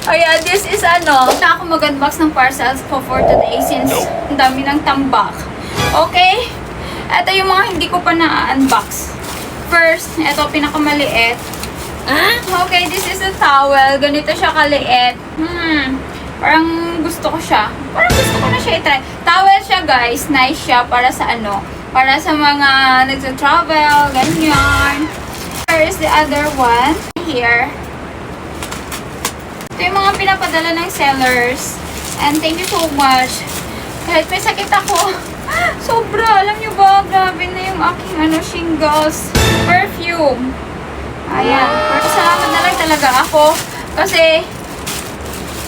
Ayan, this is ano. Na ako mag-unbox ng parcels ko for today since ang dami ng tambak. Okay? Ito yung mga hindi ko pa na-unbox. First, ito pinakamaliit. Okay, this is a towel. Ganito siya kaliit. Parang gusto ko siya. Parang gusto ko na siya i-try. Towel siya, guys. Nice siya para sa ano. Para sa mga nagsa-travel. Ganyan. Here is the other one. Here. Ito yung mga pinapadala ng sellers. And thank you so much. Kahit may sakit ako. Sobra. Alam nyo ba? Grabe na yung aking shingles. Perfume. Ayan. Pero salamat na lang talaga ako. Kasi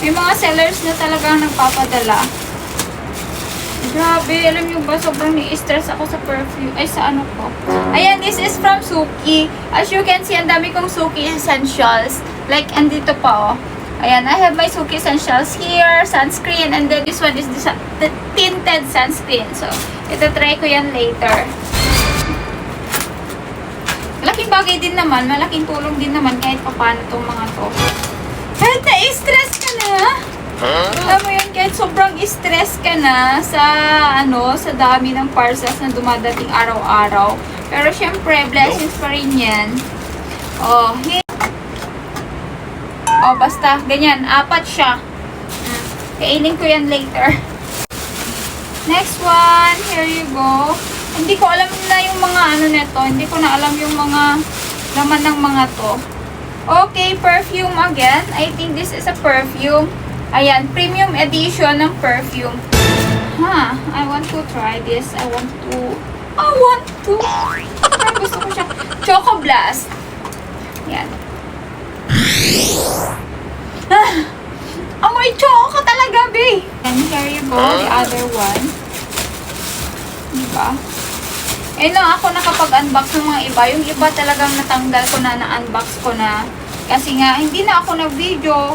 may mga sellers na talagang nagpapadala. Grabe. Alam nyo ba? Sobrang ni-stress ako sa perfume. Ay, sa ano ko. Ayan. This is from Suki. As you can see, ang dami kong Suki essentials. Like, andito pa, oh. Ayan, I have my Suki essentials here, sunscreen, and then this one is the tinted sunscreen. So, ito try ko yan later. Malaking bagay din naman, malaking tulong din naman kahit paano itong mga to. Kahit na-stress ka na, alam mo yun, kahit sobrang stress ka na sa, sa dami ng parcels na dumadating araw-araw. Pero syempre, blessings pa rin yan. Oh, basta, ganyan. 4 siya. Kainin ko yan later. Next one. Here you go. Hindi ko alam na yung mga neto. Hindi ko na alam yung mga laman ng mga to. Okay, perfume again. I think this is a perfume. Ayan, premium edition ng perfume. I want to try this. I want to. Ay, gusto ko siya. Choco Blast. Ayan. Amoy choco talaga, be. And here you go, the other one. Diba? Lang ako nakapag-unbox ng mga iba. Yung iba talagang natanggal ko na, na-unbox ko na. Kasi nga, hindi na ako nag-video.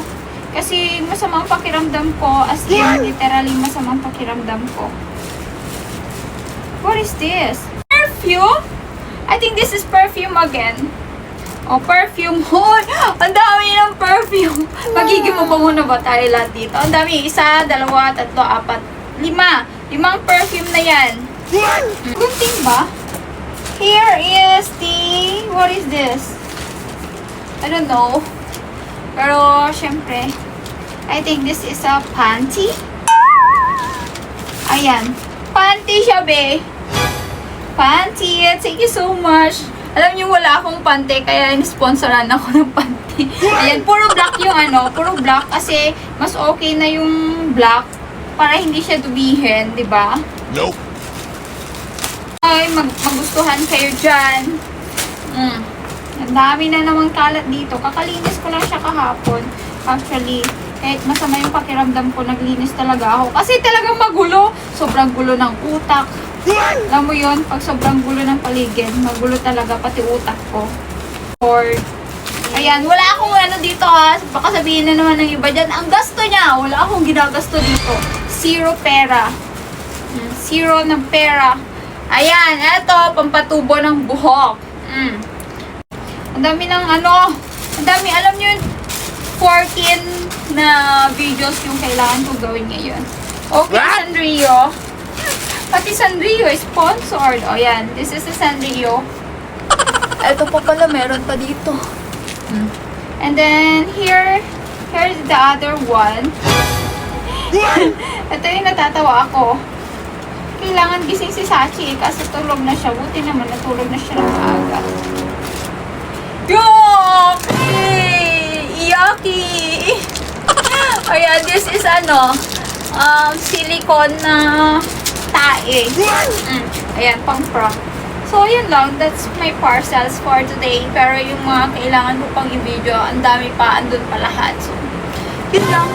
Kasi masamang pakiramdam ko. As in, literally masamang pakiramdam ko. What is this? Perfume? I think this is perfume again. Perfume. Hoy! Ang dami ng perfume. Magiging mo ba muna ba tayo lahat dito? Ang dami. 1, 2, 3, 4, 5. 5 perfume na yan. Gunting ba? Here is the... What is this? I don't know. Pero, syempre, I think this is a panty. Ayan. Panty siya, be. Panty. Thank you so much. Alam niyo, wala akong panty, kaya in-sponsoran ako ng panty. Ayan, puro black yung puro black kasi mas okay na yung black para hindi siya dubihin, di ba? Nope. Ay, magustuhan kayo dyan. Ang dami na namang kalat dito. Kakalinis ko lang siya kahapon. Actually, kahit masama yung pakiramdam ko, naglinis talaga ako. Kasi talagang magulo. Sobrang gulo ng utak. Alam mo yun, pag sobrang gulo ng paligid, magulo talaga pati utak ko. Ayan, wala akong dito ha. Baka sabihin na naman ng iba dyan, ang gasto niya, wala akong ginagasto dito. Zero pera. Zero ng pera. Ayan, eto, pampatubo ng buhok. Ang dami ng ang dami, alam nyo yun, 14 na videos yung kailangan ko gawin ngayon. Okay, Sanrio. Pati Sanrio, sponsored. O, yan. This is a Sanrio. Ito pa pala, meron pa dito. And then, here's the other one. Ito yung natatawa ako. Kailangan gising si Sachi kasi tulog na siya. Buti naman, natulog na siya ng maaga. Yucky! Yucky! Ayan, this is silicone na tae. Ayan, pang prank. So, yun lang. That's my parcels for today. Pero yung mga kailangan ko pang i-video, ang dami pa, andun pa lahat. So, yun lang.